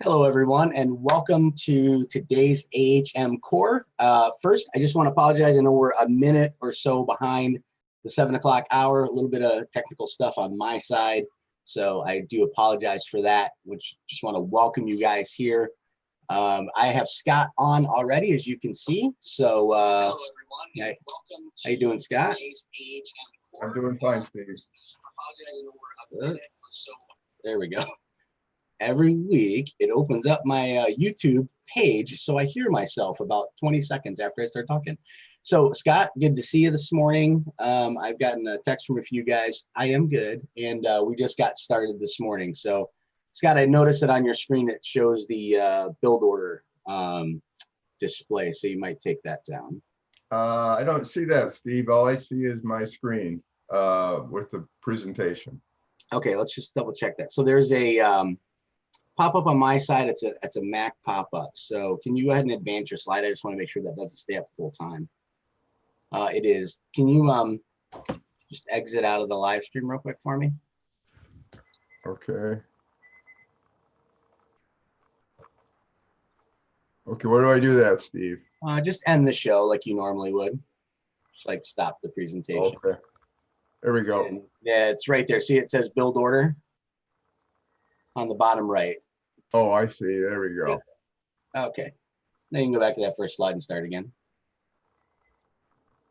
Hello, everyone, and welcome to today's AHM CORE. First, I just want to apologize. I know we're a minute or so behind the 7 o'clock hour, a little bit of technical stuff on my side. So I do apologize for that, which just want to welcome you guys here. I have Scott on already, as you can see. So, hello, everyone. Yeah. Welcome to how you doing, Scott? I'm doing fine, Steve. There we go. Every week it opens up my YouTube page, so I hear myself about 20 seconds after I start talking. So Scott, good to see you this morning. I've gotten a text from a few guys. I am good, and we just got started this morning. So Scott, I noticed that on your screen it shows the build order display, so you might take that down. I don't see that, Steve. All I see is my screen with the presentation. Okay, let's just double check that. So there's a pop-up on my side. It's a Mac pop-up. So can you go ahead and advance your slide? I just want to make sure that doesn't stay up the full time. It is. Can you just exit out of the live stream real quick for me? Okay. Okay, where do I do that, Steve? Just end the show like you normally would. Just like stop the presentation. Okay. There we go. And, yeah, it's right there. See, it says build order on the bottom right. Oh, I see. There we go. Okay. Now you can go back to that first slide and start again.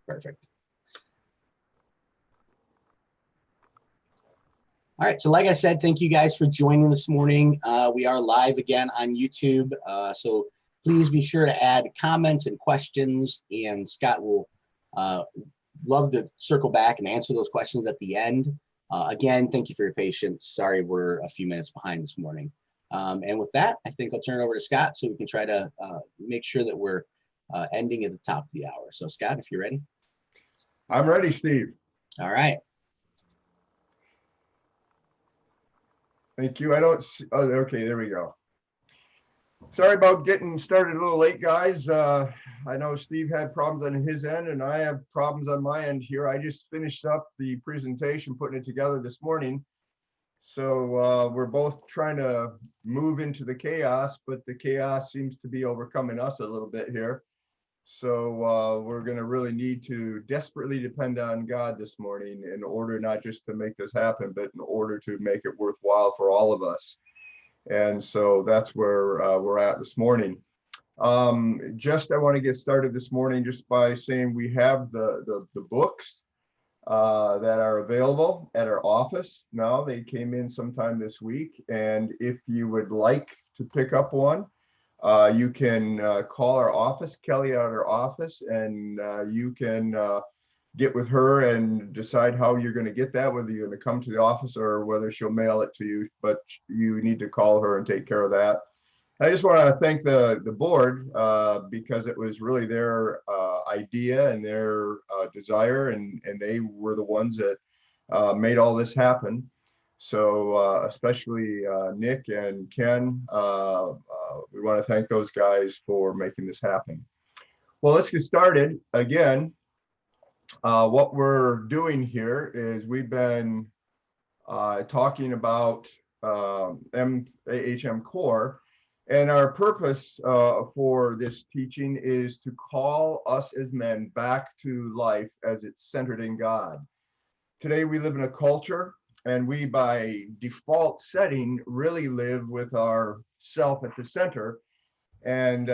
Perfect. All right. So like I said, thank you guys for joining this morning. We are live again on YouTube. So please be sure to add comments and questions, and Scott will love to circle back and answer those questions at the end. Again, thank you for your patience. Sorry, we're a few minutes behind this morning. And with that, I think I'll turn it over to Scott so we can try to make sure that we're ending at the top of the hour. So Scott, if you're ready. I'm ready, Steve. All right. Thank you. I don't see, oh, okay, there we go. Sorry about getting started a little late, guys. I know Steve had problems on his end and I have problems on my end here. I just finished up the presentation, putting it together this morning. So we're both trying to move into the chaos, but the chaos seems to be overcoming us a little bit here. So we're going to really need to desperately depend on God this morning in order not just to make this happen, but in order to make it worthwhile for all of us. And so that's where we're at this morning. I want to get started this morning just by saying we have the books that are available at our office now. They came in sometime this week, and if you would like to pick up one, you can call our office, Kelly at our office, and you can get with her and decide how you're going to get that, whether you're going to come to the office or whether she'll mail it to you, but you need to call her and take care of that. I just want to thank the board because it was really their idea and their desire, and they were the ones that made all this happen. So especially Nick and Ken, we want to thank those guys for making this happen. Well, let's get started again. What we're doing here is we've been talking about AHM CORE, and our purpose for this teaching is to call us as men back to life as it's centered in God. Today we live in a culture, and we by default setting really live with our self at the center and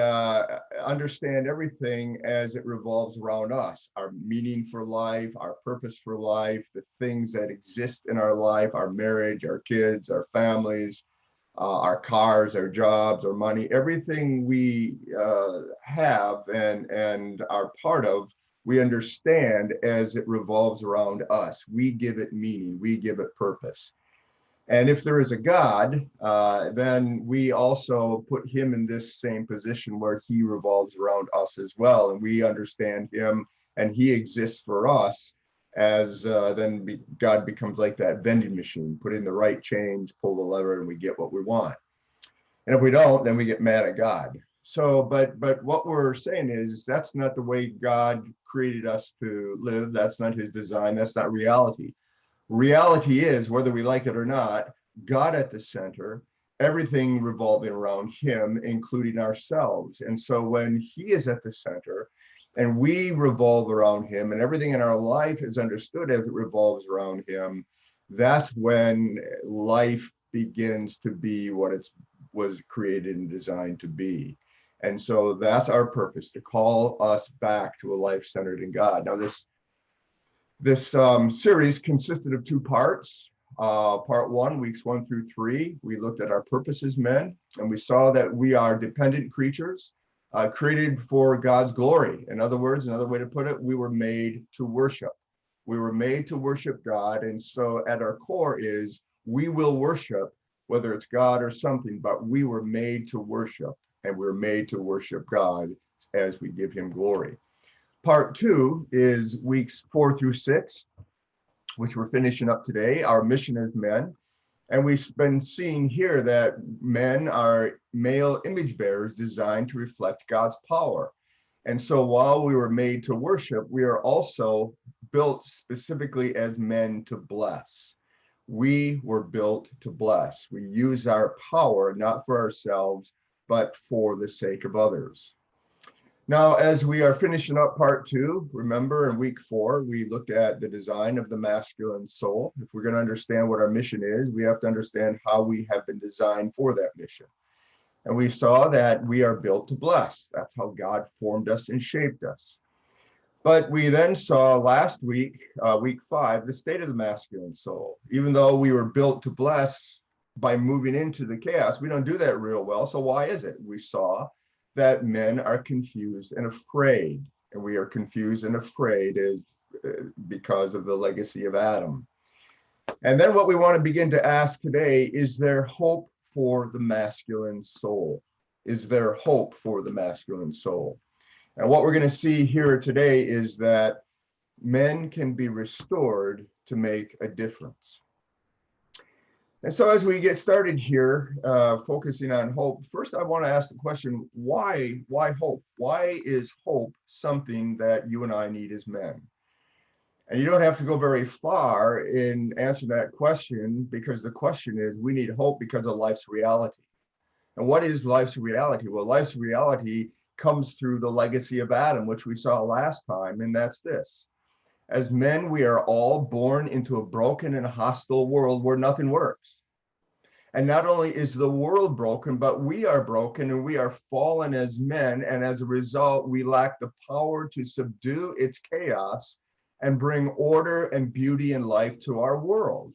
understand everything as it revolves around us, our meaning for life, our purpose for life, the things that exist in our life, our marriage, our kids, our families, our cars, our jobs, our money, everything we have and are part of, we understand as it revolves around us. We give it meaning, we give it purpose. And if there is a God, then we also put him in this same position where he revolves around us as well. And we understand him and he exists for us as God becomes like that vending machine, put in the right change, pull the lever, and we get what we want. And if we don't, then we get mad at God. So, but what we're saying is that's not the way God created us to live. That's not his design. That's not reality. Reality is, whether we like it or not, God at the center, everything revolving around him, including ourselves. And so when he is at the center and we revolve around him and everything in our life is understood as it revolves around him, that's when life begins to be what it was created and designed to be. And so that's our purpose, to call us back to a life centered in God. Now, this series consisted of two parts. Part one, weeks 1 through 3, we looked at our purpose as men, and we saw that we are dependent creatures created for God's glory. In other words, another way to put it, we were made to worship. We were made to worship God. And so at our core is we will worship, whether it's God or something, but we were made to worship, and we're made to worship God as we give him glory. Part 2 is weeks 4 through 6, which we're finishing up today, our mission as men. And we've been seeing here that men are male image bearers designed to reflect God's power. And so while we were made to worship, we are also built specifically as men to bless. We were built to bless. We use our power not for ourselves, but for the sake of others. Now, as we are finishing up part 2, remember in week 4, we looked at the design of the masculine soul. If we're going to understand what our mission is, we have to understand how we have been designed for that mission. And we saw that we are built to bless. That's how God formed us and shaped us. But we then saw last week, week 5, the state of the masculine soul. Even though we were built to bless by moving into the chaos, we don't do that real well. So why is it? We saw that men are confused and afraid, and we are confused and afraid because of the legacy of Adam. And then what we want to begin to ask today, is there hope for the masculine soul? Is there hope for the masculine soul? And what we're going to see here today is that men can be restored to make a difference. And so as we get started here, focusing on hope, first I want to ask the question, why hope? Why is hope something that you and I need as men? And you don't have to go very far in answering that question, because the question is, we need hope because of life's reality. And what is life's reality? Well, life's reality comes through the legacy of Adam, which we saw last time, and that's this. As men, we are all born into a broken and hostile world where nothing works. And not only is the world broken, but we are broken and we are fallen as men. And as a result, we lack the power to subdue its chaos and bring order and beauty and life to our world.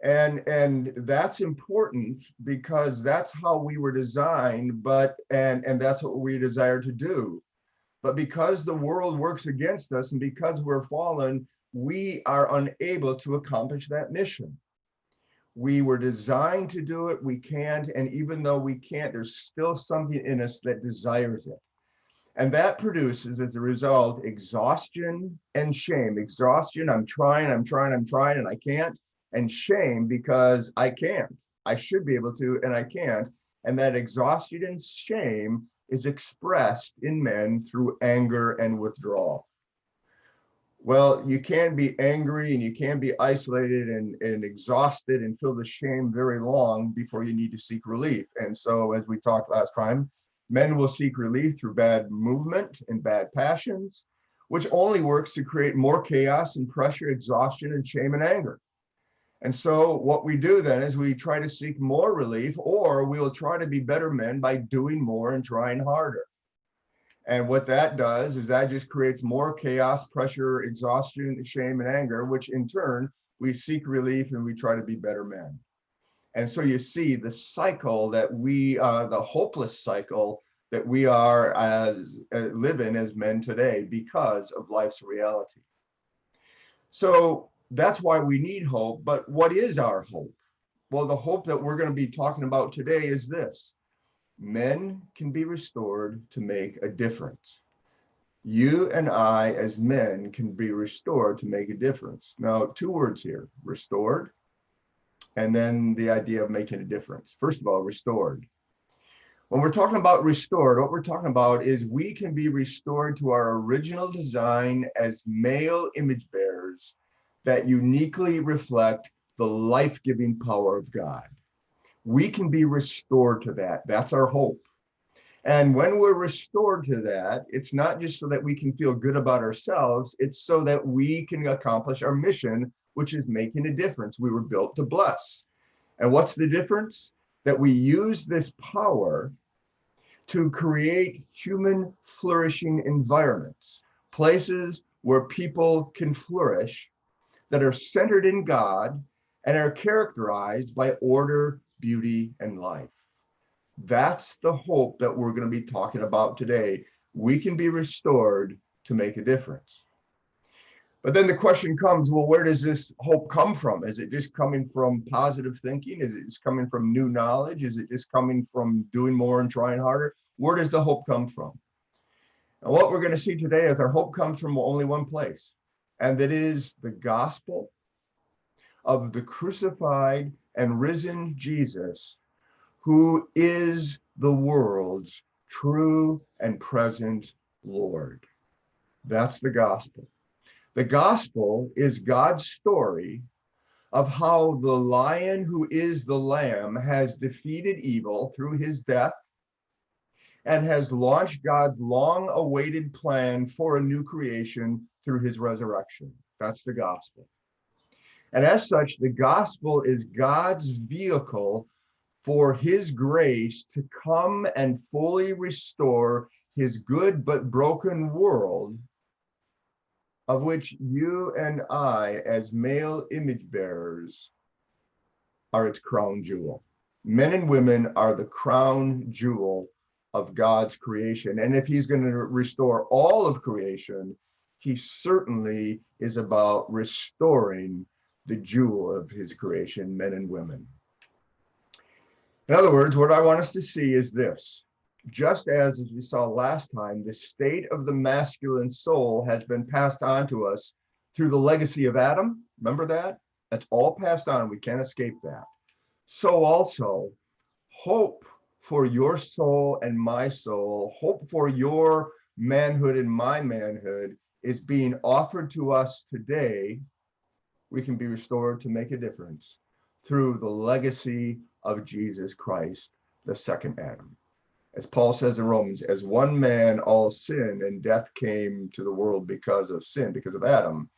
And that's important because that's how we were designed, and that's what we desire to do. But because the world works against us and because we're fallen, we are unable to accomplish that mission. We were designed to do it, we can't, and even though we can't, there's still something in us that desires it. And that produces, as a result, exhaustion and shame. Exhaustion, I'm trying, and I can't. And shame, because I can't. I should be able to, and I can't. And that exhaustion and shame is expressed in men through anger and withdrawal. Well, you can be angry and you can be isolated and exhausted and feel the shame very long before you need to seek relief. And so, as we talked last time, men will seek relief through bad movement and bad passions, which only works to create more chaos and pressure, exhaustion, and shame and anger. And so what we do then is we try to seek more relief, or we'll try to be better men by doing more and trying harder. And what that does is that just creates more chaos, pressure, exhaustion, shame, and anger, which in turn, we seek relief and we try to be better men. And so you see the cycle that the hopeless cycle that we are live in as men today because of life's reality. So that's why we need hope. But what is our hope? Well, the hope that we're going to be talking about today is this. Men can be restored to make a difference. You and I as men can be restored to make a difference. Now, two words here, restored, and then the idea of making a difference. First of all, restored. When we're talking about restored, what we're talking about is we can be restored to our original design as male image bearers that uniquely reflect the life-giving power of God. We can be restored to that. That's our hope. And when we're restored to that, it's not just so that we can feel good about ourselves, it's so that we can accomplish our mission, which is making a difference. We were built to bless. And what's the difference? That we use this power to create human flourishing environments, places where people can flourish that are centered in God and are characterized by order, beauty, and life. That's the hope that we're going to be talking about today. We can be restored to make a difference. But then the question comes, well, where does this hope come from? Is it just coming from positive thinking? Is it just coming from new knowledge? Is it just coming from doing more and trying harder? Where does the hope come from? And what we're going to see today is our hope comes from only one place, and that is the gospel of the crucified and risen Jesus, who is the world's true and present Lord. That's the gospel. The gospel is God's story of how the lion who is the lamb has defeated evil through his death and has launched God's long-awaited plan for a new creation through his resurrection. That's the gospel. And as such, the gospel is God's vehicle for his grace to come and fully restore his good but broken world, of which you and I, as male image bearers, are its crown jewel. Men and women are the crown jewel of God's creation. And if he's going to restore all of creation, he certainly is about restoring the jewel of his creation, men and women. In other words, what I want us to see is this. Just as we saw last time, the state of the masculine soul has been passed on to us through the legacy of Adam. Remember that? That's all passed on. We can't escape that. So also, hope for your soul and my soul, hope for your manhood and my manhood is being offered to us today. We can be restored to make a difference through the legacy of Jesus Christ, the second Adam. As Paul says in Romans, as one man all sinned and death came to the world because of sin, because of Adam,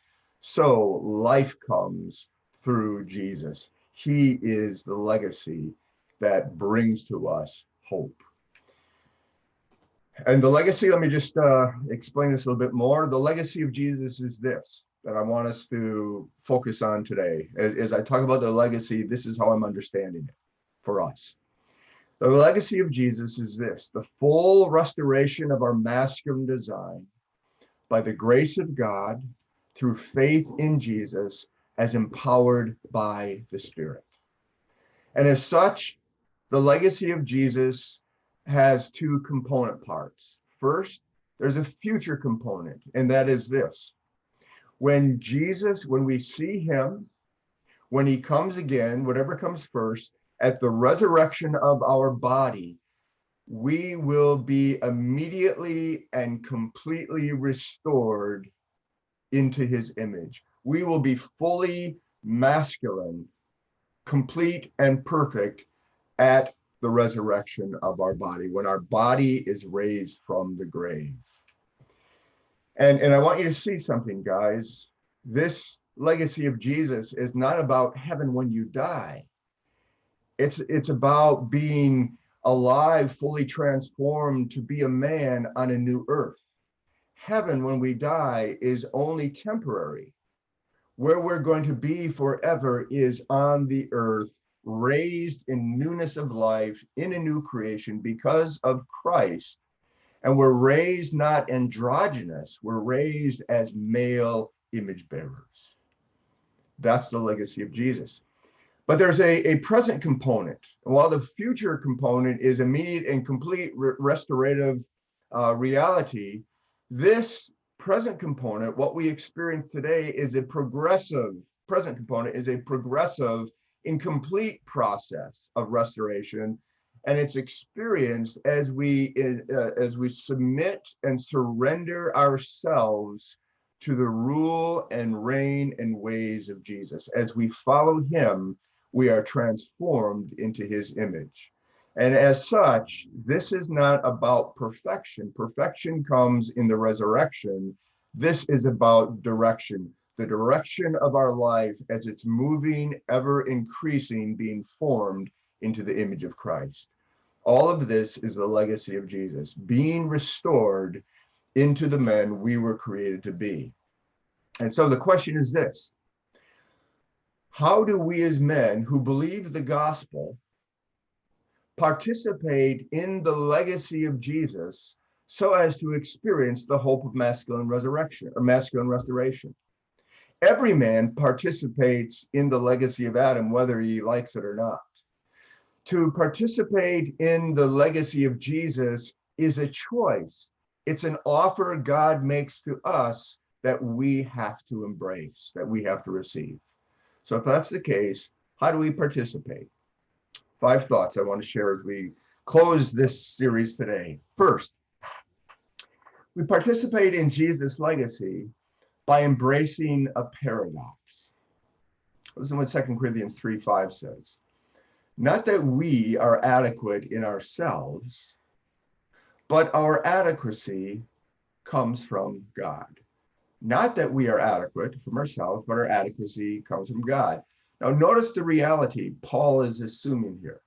so life comes through Jesus. He is the legacy that brings to us hope. And the legacy, let me just explain this a little bit more. The legacy of Jesus is this, that I want us to focus on today. As I talk about the legacy, this is how I'm understanding it for us. The legacy of Jesus is this, the full restoration of our masculine design by the grace of God through faith in Jesus as empowered by the Spirit. And as such, the legacy of Jesus has two component parts. First, there's a future component, and that is this. When we see him, when he comes again, whatever comes first, at the resurrection of our body, we will be immediately and completely restored into his image. We will be fully masculine, complete and perfect at the resurrection of our body, when our body is raised from the grave. And I want you to see something, guys. This legacy of Jesus is not about heaven when you die. It's about being alive, fully transformed to be a man on a new earth. Heaven, when we die, is only temporary. Where we're going to be forever is on the earth, raised in newness of life, in a new creation because of Christ. And we're raised not androgynous, we're raised as male image bearers. That's the legacy of Jesus. But there's a present component. While the future component is immediate and complete restorative reality, this present component, what we experience today, is a progressive, present component is a progressive, incomplete process of restoration. And it's experienced as we submit and surrender ourselves to the rule and reign and ways of Jesus. As we follow him, we are transformed into his image. And as such, this is not about perfection. Perfection comes in the resurrection. This is about direction, the direction of our life as it's moving, ever increasing, being formed into the image of Christ. All of this is the legacy of Jesus, being restored into the men we were created to be. And so the question is this: how do we as men who believe the gospel participate in the legacy of Jesus so as to experience the hope of masculine resurrection or masculine restoration? Every man participates in the legacy of Adam, whether he likes it or not. To participate in the legacy of Jesus is a choice. It's an offer God makes to us that we have to embrace, that we have to receive. So if that's the case, how do we participate? 5 thoughts I want to share as we close this series today. First, we participate in Jesus' legacy by embracing a paradox. Listen to what 2 Corinthians 3:5 says. Not that we are adequate in ourselves, but our adequacy comes from God. Not that we are adequate from ourselves, but our adequacy comes from God. Now, notice the reality Paul is assuming here.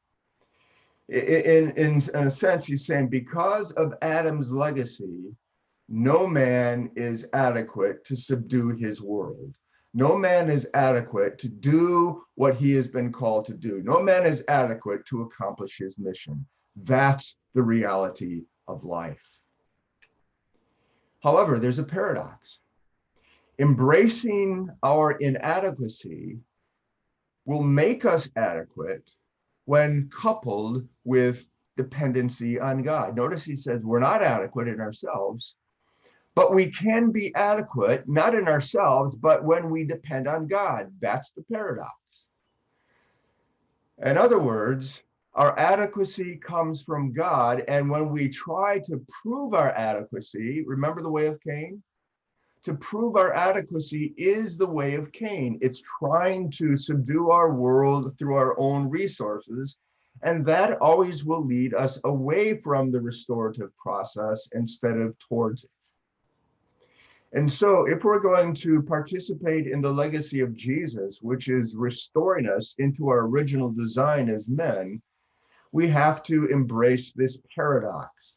In a sense, he's saying because of Adam's legacy, no man is adequate to subdue his world. No man is adequate to do what he has been called to do. No man is adequate to accomplish his mission. That's the reality of life. However, there's a paradox. Embracing our inadequacy will make us adequate when coupled with dependency on God. Notice he says we're not adequate in ourselves, but we can be adequate, not in ourselves, but when we depend on God. That's the paradox. In other words, our adequacy comes from God, and when we try to prove our adequacy, remember the way of Cain? To prove our adequacy is the way of Cain. It's trying to subdue our world through our own resources, and that always will lead us away from the restorative process instead of towards it. And so if we're going to participate in the legacy of Jesus, which is restoring us into our original design as men, we have to embrace this paradox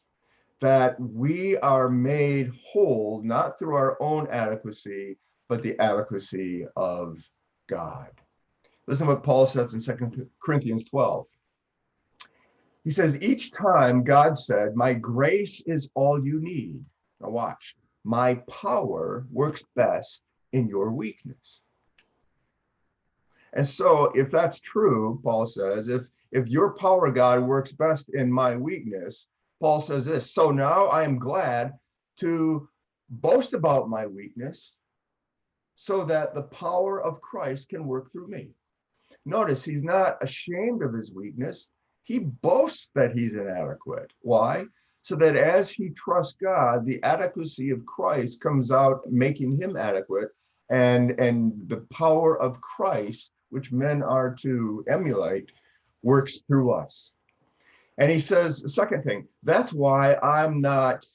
that we are made whole, not through our own adequacy, but the adequacy of God. Listen to what Paul says in 2 Corinthians 12. He says, each time God said, my grace is all you need. Now watch. My power works best in your weakness. And so if that's true, Paul says, if your power, God, works best in my weakness, Paul says this, so now I am glad to boast about my weakness so that the power of Christ can work through me. Notice he's not ashamed of his weakness. He boasts that he's inadequate. Why? So that as he trusts God, the adequacy of Christ comes out, making him adequate, and the power of Christ, which men are to emulate, works through us. And he says, the second thing, that's why I'm not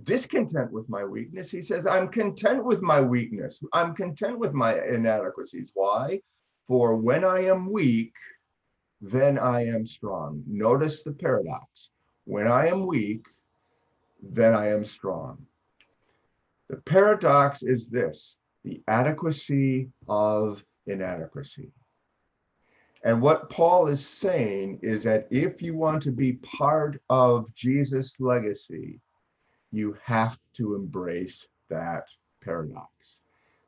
discontent with my weakness. He says, I'm content with my weakness. I'm content with my inadequacies. Why? For when I am weak, then I am strong. Notice the paradox. When I am weak, then I am strong. The paradox is this, the adequacy of inadequacy. And what Paul is saying is that if you want to be part of Jesus' legacy, you have to embrace that paradox.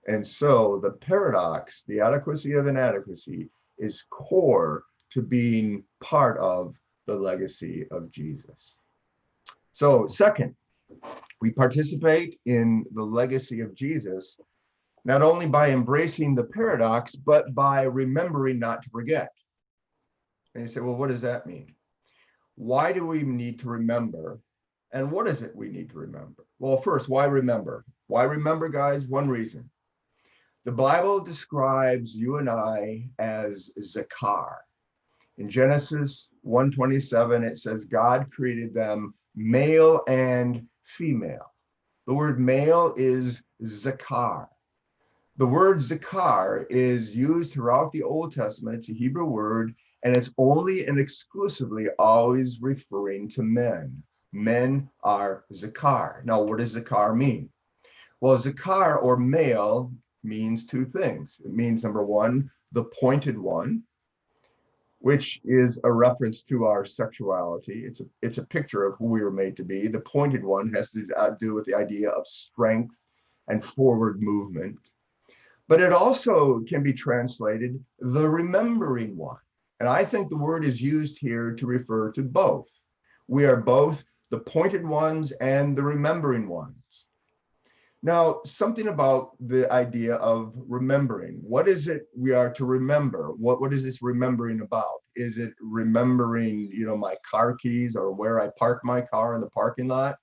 And so the paradox, the adequacy of inadequacy, is core to being part of the legacy of Jesus. So second, we participate in the legacy of Jesus, not only by embracing the paradox, but by remembering not to forget. And you say, well, what does that mean? Why do we need to remember? And what is it we need to remember? Well, first, why remember? Why remember, guys? One reason. The Bible describes you and I as Zakar. In Genesis 1:27, it says God created them male and female. The word male is Zakar. The word Zakar is used throughout the Old Testament. It's a Hebrew word, and it's only and exclusively always referring to men. Men are Zakar. Now, what does Zakar mean? Well, Zakar or male means two things. It means, number one, the pointed one, which is a reference to our sexuality. It's a picture of who we were made to be. The pointed one has to do with the idea of strength and forward movement. But it also can be translated the remembering one. And I think the word is used here to refer to both. We are both the pointed ones and the remembering ones. Now, something about the idea of remembering. What is it we are to remember? What is this remembering about? Is it remembering, my car keys or where I parked my car in the parking lot?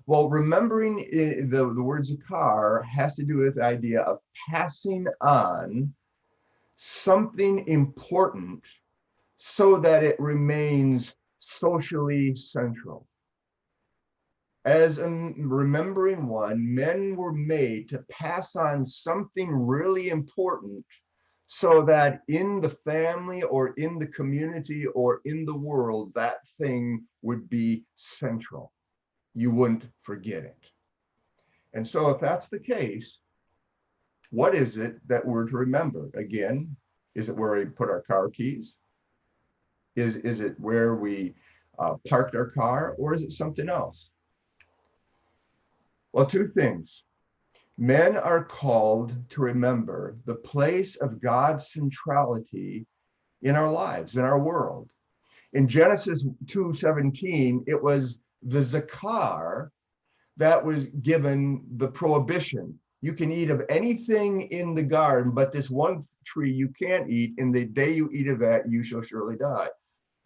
Well, remembering the word Zakar has to do with the idea of passing on something important so that it remains socially central. As a remembering one, men were made to pass on something really important so that in the family or in the community or in the world, that thing would be central. You wouldn't forget it. And so if that's the case, what is it that we're to remember? Again, is it where we put our car keys? Is it where we parked our car, or is it something else? Well, two things. Men are called to remember the place of God's centrality in our lives, in our world. In Genesis 2:17, it was the Zakar that was given the prohibition. You can eat of anything in the garden, but this one tree you can't eat. In the day you eat of that, you shall surely die.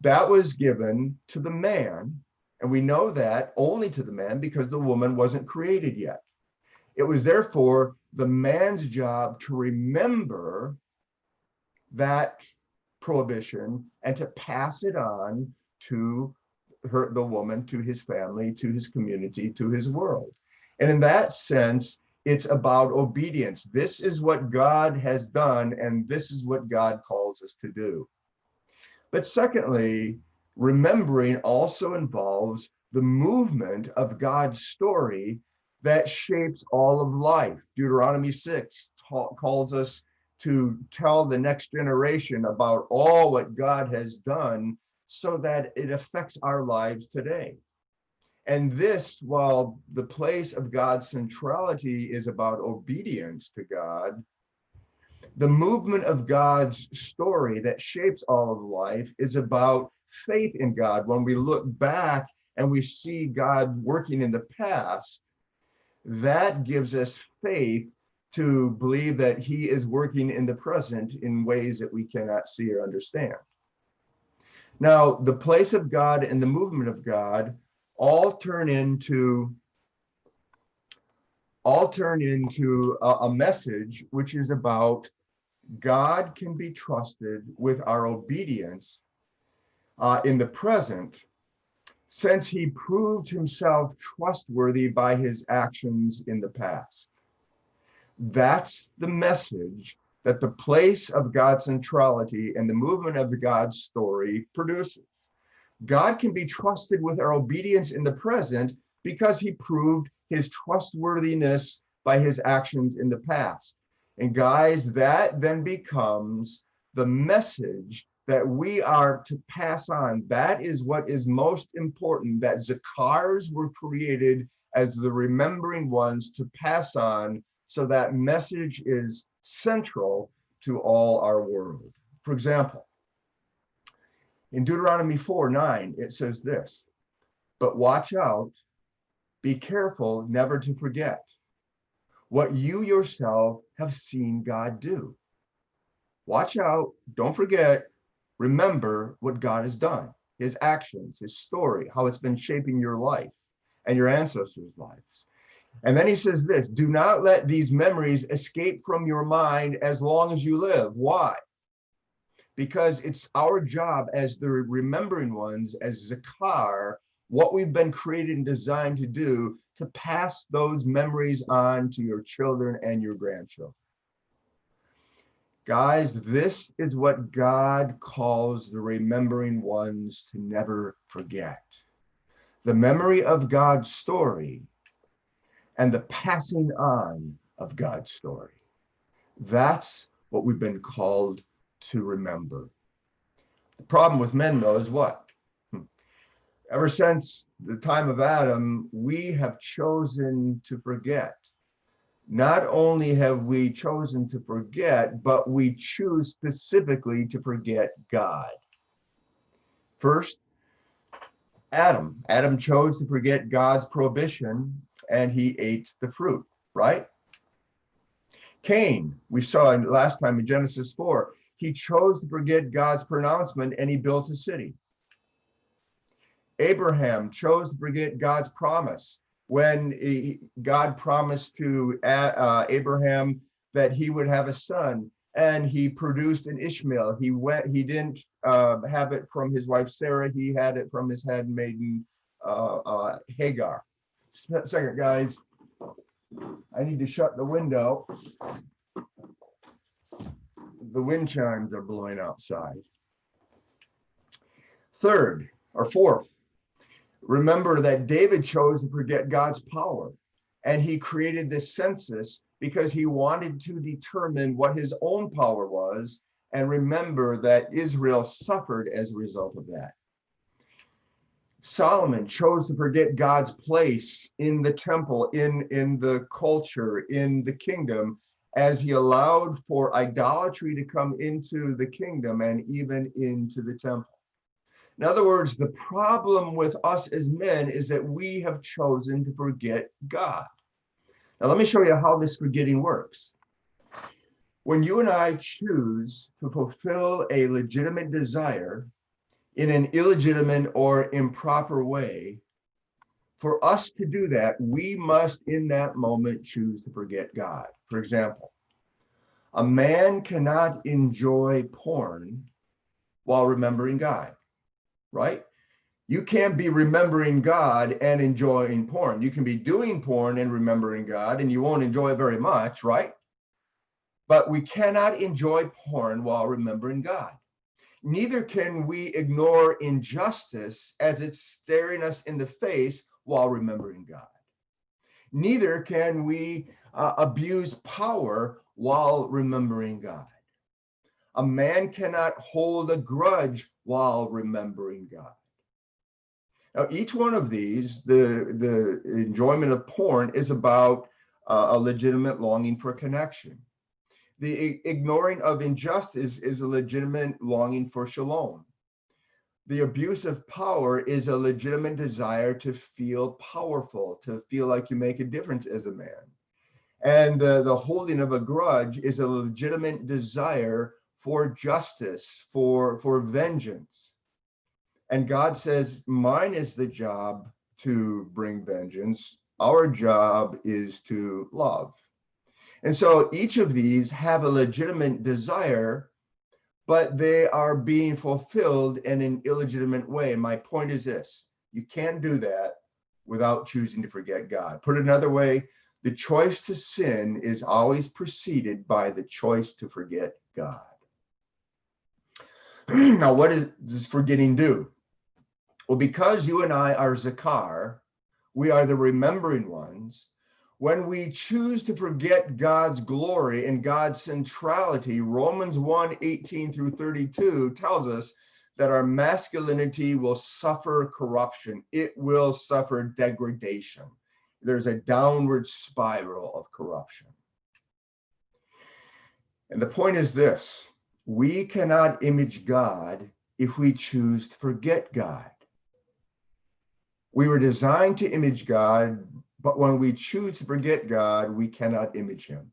That was given to the man. And we know that only to the man because the woman wasn't created yet. It was therefore the man's job to remember that prohibition and to pass it on to the woman, to his family, to his community, to his world. And in that sense, it's about obedience. This is what God has done, and this is what God calls us to do. But secondly, remembering also involves the movement of God's story that shapes all of life. Deuteronomy 6 calls us to tell the next generation about all what God has done so that it affects our lives today. And this, while the place of God's centrality is about obedience to God, the movement of God's story that shapes all of life is about faith in God. When we look back and we see God working in the past, that gives us faith to believe that he is working in the present in ways that we cannot see or understand. Now, the place of God and the movement of God all turn into a message which is about God can be trusted with our obedience in the present, since he proved himself trustworthy by his actions in the past. That's the message that the place of God's centrality and the movement of God's story produces. God can be trusted with our obedience in the present because he proved his trustworthiness by his actions in the past. And guys, that then becomes the message that we are to pass on. That is what is most important, that Zakars were created as the remembering ones to pass on, so that message is central to all our world. For example, in Deuteronomy 4:9, it says this, but watch out, be careful never to forget what you yourself have seen God do. Watch out, don't forget, remember what God has done, his actions, his story, how it's been shaping your life and your ancestors' lives. And then he says this, do not let these memories escape from your mind as long as you live. Why? Because it's our job as the remembering ones, as Zakar, what we've been created and designed to do, to pass those memories on to your children and your grandchildren. Guys, this is what God calls the remembering ones to never forget. The memory of God's story and the passing on of God's story. That's what we've been called to remember. The problem with men, though, is what? Ever since the time of Adam, we have chosen to forget. Not only have we chosen to forget, but we choose specifically to forget God. First, Adam. Adam chose to forget God's prohibition, and he ate the fruit, right? Cain, we saw last time in Genesis 4, he chose to forget God's pronouncement and he built a city. Abraham chose to forget God's promise when God promised to Abraham that he would have a son, and he produced an Ishmael. He didn't have it from his wife Sarah, he had it from his handmaiden Hagar. Second, guys, I need to shut the window. The wind chimes are blowing outside. Third, or fourth, remember that David chose to forget God's power, and he created this census because he wanted to determine what his own power was, and remember that Israel suffered as a result of that. Solomon chose to forget God's place in the temple, in the culture, in the kingdom, as he allowed for idolatry to come into the kingdom and even into the temple. In other words, the problem with us as men is that we have chosen to forget God. Now, let me show you how this forgetting works. When you and I choose to fulfill a legitimate desire in an illegitimate or improper way, for us to do that, we must in that moment choose to forget God. For example, a man cannot enjoy porn while remembering God, right? You can't be remembering God and enjoying porn. You can be doing porn and remembering God, and you won't enjoy it very much, right? But we cannot enjoy porn while remembering God. Neither can we ignore injustice as it's staring us in the face while remembering God. Neither can we abuse power while remembering God. A man cannot hold a grudge while remembering God. Now, each one of these, the enjoyment of porn is about a legitimate longing for connection. The ignoring of injustice is a legitimate longing for shalom. The abuse of power is a legitimate desire to feel powerful, to feel like you make a difference as a man. And the holding of a grudge is a legitimate desire for justice, for vengeance. And God says, mine is the job to bring vengeance. Our job is to love. And so each of these have a legitimate desire, but they are being fulfilled in an illegitimate way. And my point is this: you can't do that without choosing to forget God. Put another way, the choice to sin is always preceded by the choice to forget God. Now, what does forgetting do? Well, because you and I are Zakar, we are the remembering ones. When we choose to forget God's glory and God's centrality, Romans 1:18 through 32 tells us that our masculinity will suffer corruption. It will suffer degradation. There's a downward spiral of corruption. And the point is this: we cannot image God if we choose to forget God. We were designed to image God, but when we choose to forget God, we cannot image him.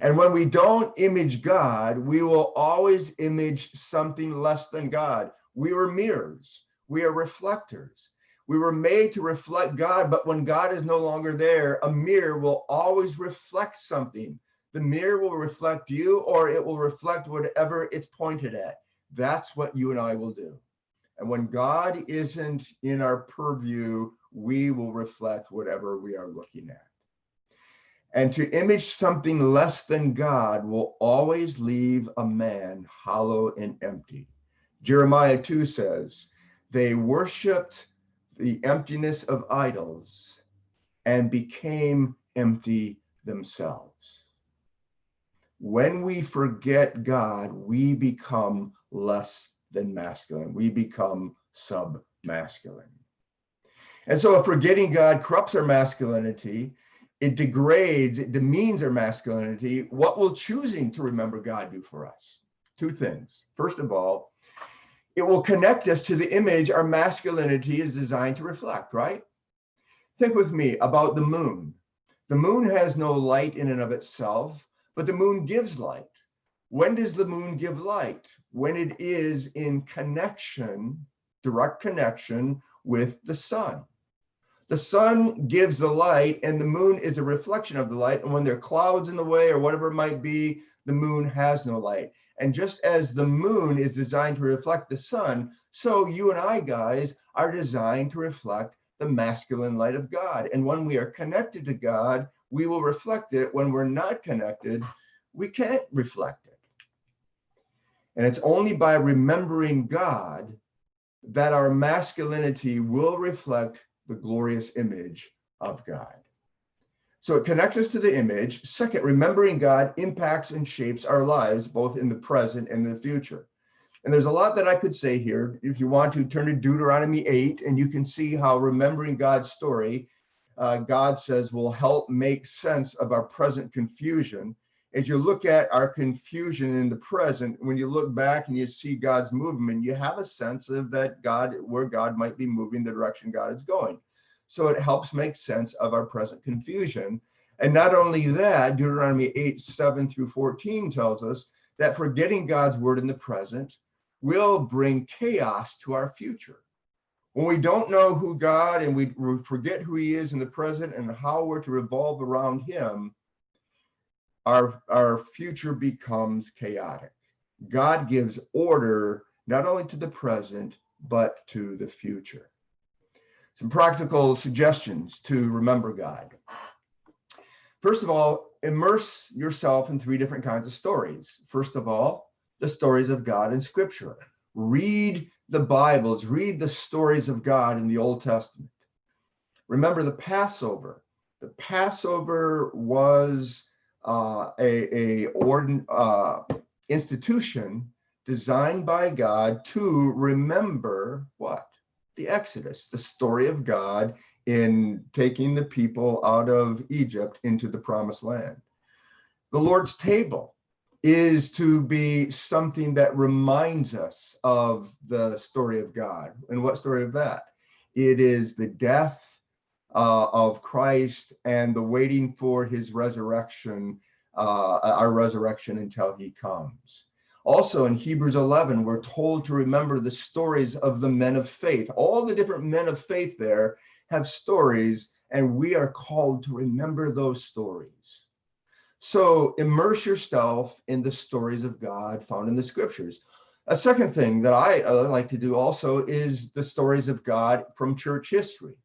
And when we don't image God, we will always image something less than God. We are mirrors. We are reflectors. We were made to reflect God, but when God is no longer there, a mirror will always reflect something. The mirror will reflect you, or it will reflect whatever it's pointed at. That's what you and I will do. And when God isn't in our purview, we will reflect whatever we are looking at. And to image something less than God will always leave a man hollow and empty. Jeremiah 2 says, they worshiped the emptiness of idols and became empty themselves. When we forget God, we become less than masculine. We become sub-masculine. And so if forgetting God corrupts our masculinity, it degrades, it demeans our masculinity, what will choosing to remember God do for us? Two things. First of all, it will connect us to the image our masculinity is designed to reflect, right? Think with me about the moon. The moon has no light in and of itself, but the moon gives light. When does the moon give light? When it is in connection, direct connection with the sun. The sun gives the light and the moon is a reflection of the light. And when there are clouds in the way or whatever it might be, the moon has no light. And just as the moon is designed to reflect the sun, so you and I, guys, are designed to reflect the masculine light of God. And when we are connected to God, we will reflect it. When we're not connected, we can't reflect it. And it's only by remembering God that our masculinity will reflect the glorious image of God. So it connects us to the image. Second, remembering God impacts and shapes our lives, both in the present and the future. And there's a lot that I could say here. If you want to, turn to Deuteronomy 8, and you can see how remembering God's story, God says, will help make sense of our present confusion. As you look at our confusion in the present, when you look back and you see God's movement, you have a sense of that God, where God might be moving, the direction God is going. So it helps make sense of our present confusion. And not only that, Deuteronomy 8, 7 through 14 tells us that forgetting God's word in the present will bring chaos to our future. When we don't know who God, and we forget who he is in the present and how we're to revolve around him, our future becomes chaotic. God gives order not only to the present, but to the future. Some practical suggestions to remember God. First of all, immerse yourself in 3 different kinds of stories. First of all, the stories of God in Scripture. Read the Bibles, read the stories of God in the Old Testament. Remember the Passover. The Passover was institution designed by God to remember what? The Exodus, the story of God in taking the people out of Egypt into the promised land. The Lord's table is to be something that reminds us of the story of God. And what story of that? It is the death of Christ and the waiting for his resurrection, our resurrection until he comes. Also in Hebrews 11, we're told to remember the stories of the men of faith. All the different men of faith there have stories, and we are called to remember those stories. So immerse yourself in the stories of God found in the scriptures. A second thing that I like to do also is the stories of God from church history.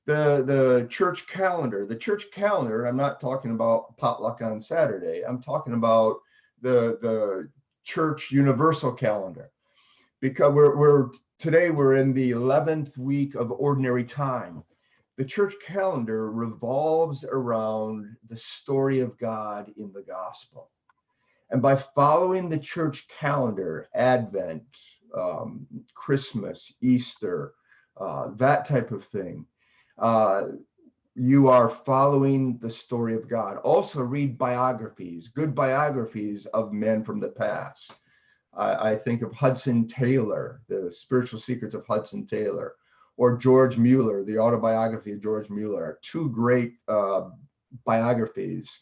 The church calendar. The church calendar, I'm not talking about potluck on Saturday. I'm talking about the church universal calendar, because today we're in the 11th week of ordinary time. The church calendar revolves around the story of God in the gospel. And by following the church calendar, Advent, Christmas, Easter, that type of thing, you are following the story of God. Also read biographies, good biographies of men from the past. I think of Hudson Taylor, The Spiritual Secrets of Hudson Taylor, or George Mueller, the autobiography of George Mueller, 2 great biographies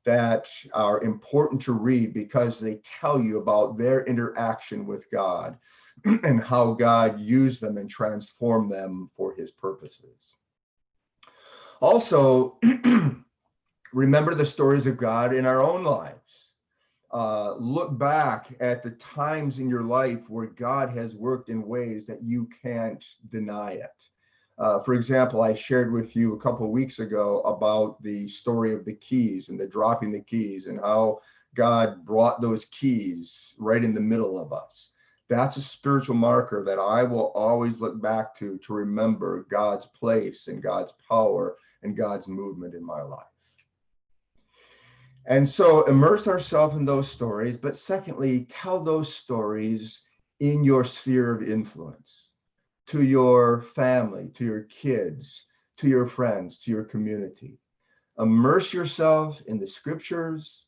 that are important to read because they tell you about their interaction with God and how God used them and transformed them for his purposes. Also, remember the stories of God in our own lives. Look back at the times in your life where God has worked in ways that you can't deny it. For example, I shared with you a couple of weeks ago about the story of the keys and the dropping the keys and how God brought those keys right in the middle of us. That's a spiritual marker that I will always look back to remember God's place and God's power and God's movement in my life. And so immerse ourselves in those stories, but secondly, tell those stories in your sphere of influence, to your family, to your kids, to your friends, to your community. Immerse yourself in the scriptures,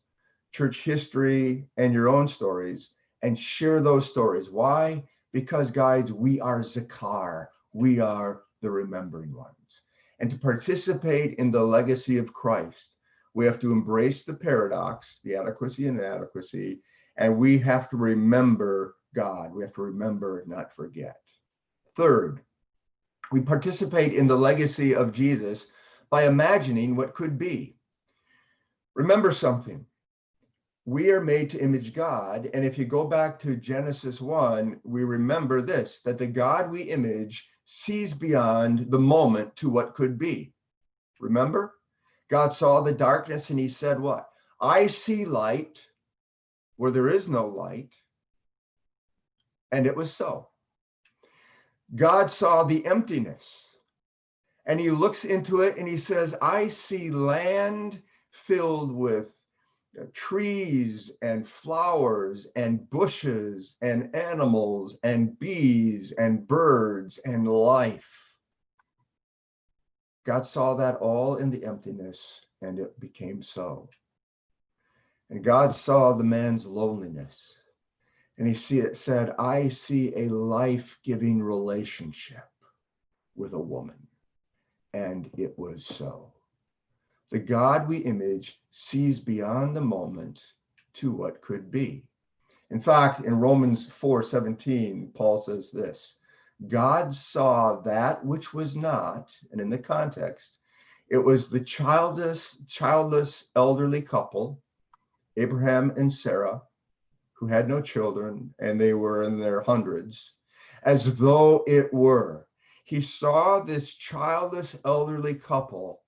church history, and your own stories, and share those stories. Why? Because, guys, we are Zakar. We are the remembering ones. And to participate in the legacy of Christ, we have to embrace the paradox, the adequacy and inadequacy, and we have to remember God. We have to remember, not forget. Third, we participate in the legacy of Jesus by imagining what could be. Remember something. We are made to image God, and if you go back to Genesis 1, we remember this, that the God we image sees beyond the moment to what could be. Remember? God saw the darkness and he said what? I see light where there is no light. And it was so. God saw the emptiness and he looks into it and he says, I see land filled with trees and flowers and bushes and animals and bees and birds and life. God saw that all in the emptiness, and it became so. And God saw the man's loneliness, and he said, I see a life-giving relationship with a woman, and it was so. The God we image sees beyond the moment to what could be. In fact, in Romans 4:17, Paul says this, God saw that which was not, and in the context, it was the childless elderly couple, Abraham and Sarah, who had no children, and they were in their hundreds, as though it were. He saw this childless elderly couple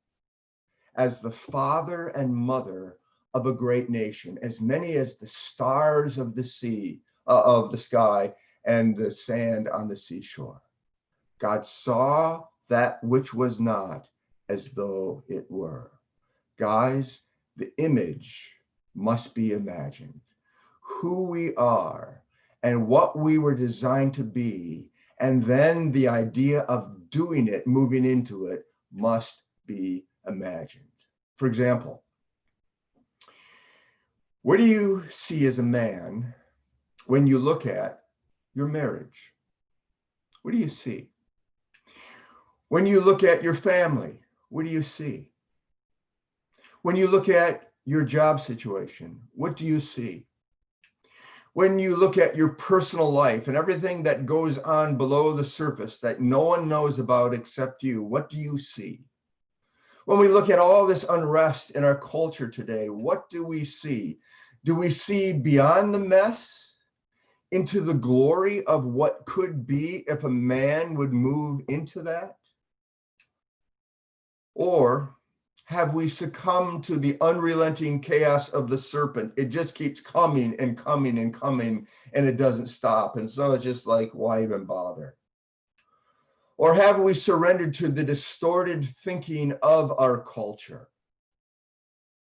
as the father and mother of a great nation, as many as the stars of the sea, of the sky, and the sand on the seashore. God saw that which was not as though it were. Guys, the image must be imagined. Who we are and what we were designed to be, and then the idea of doing it, moving into it, must be imagined. For example, what do you see as a man when you look at your marriage? What do you see? When you look at your family, what do you see? When you look at your job situation, what do you see? When you look at your personal life and everything that goes on below the surface that no one knows about except you, what do you see? When we look at all this unrest in our culture today, what do we see? Do we see beyond the mess into the glory of what could be if a man would move into that? Or have we succumbed to the unrelenting chaos of the serpent? It just keeps coming and coming and coming, and it doesn't stop. And so it's just like, why even bother? Or have we surrendered to the distorted thinking of our culture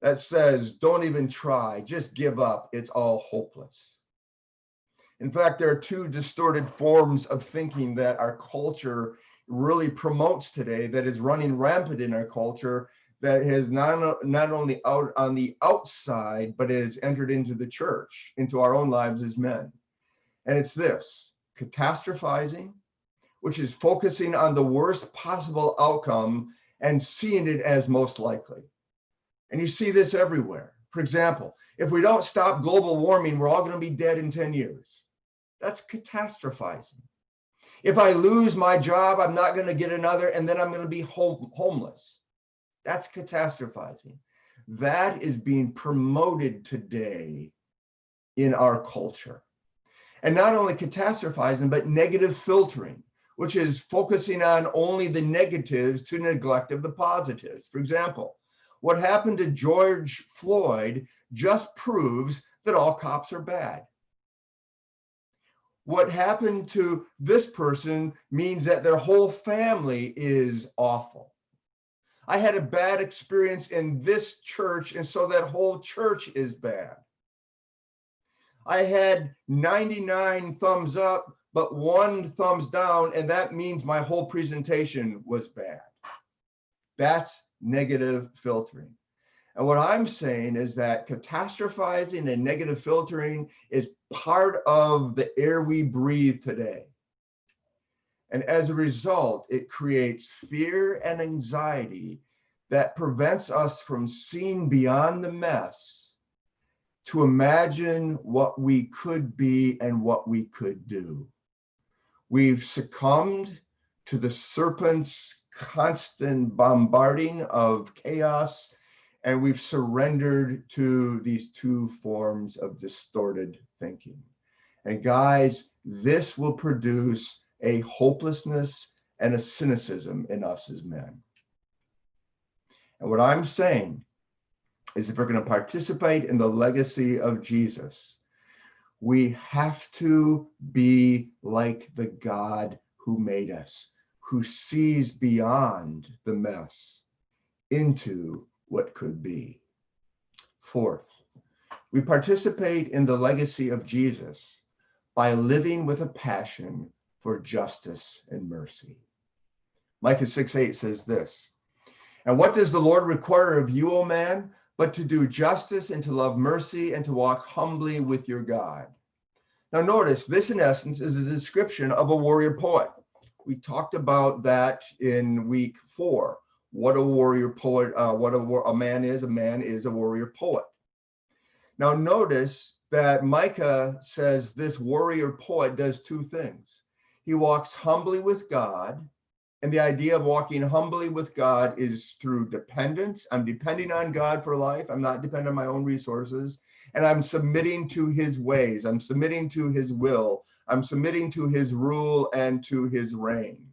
that says, don't even try, just give up, it's all hopeless? In fact, there are two distorted forms of thinking that our culture really promotes today, that is running rampant in our culture, that has not only out on the outside, but it has entered into the church, into our own lives as men. And it's this: catastrophizing, which is focusing on the worst possible outcome and seeing it as most likely. And you see this everywhere. For example, if we don't stop global warming, we're all going to be dead in 10 years. That's catastrophizing. If I lose my job, I'm not going to get another, and then I'm going to be homeless. That's catastrophizing. That is being promoted today in our culture. And not only catastrophizing, but negative filtering, which is focusing on only the negatives to neglect of the positives. For example, what happened to George Floyd just proves that all cops are bad. What happened to this person means that their whole family is awful. I had a bad experience in this church, and so that whole church is bad. I had 99 thumbs up, but 1 thumbs down, and that means my whole presentation was bad. That's negative filtering. And what I'm saying is that catastrophizing and negative filtering is part of the air we breathe today. And as a result, it creates fear and anxiety that prevents us from seeing beyond the mess to imagine what we could be and what we could do. We've succumbed to the serpent's constant bombarding of chaos, and we've surrendered to these 2 forms of distorted thinking. And guys, this will produce a hopelessness and a cynicism in us as men. And what I'm saying is, if we're going to participate in the legacy of Jesus, we have to be like the God who made us, who sees beyond the mess into what could be. Fourth, we participate in the legacy of Jesus by living with a passion for justice and mercy. Micah 6:8 says this, "And what does the Lord require of you, O man, but to do justice and to love mercy and to walk humbly with your God?" Now notice, this in essence is a description of a warrior poet. We talked about that in week 4. What a warrior poet, a man is a warrior poet. Now notice that Micah says this warrior poet does 2 things. He walks humbly with God, and the idea of walking humbly with God is through dependence. I'm depending on God for life. I'm not dependent on my own resources, and I'm submitting to his ways. I'm submitting to his will. I'm submitting to his rule and to his reign.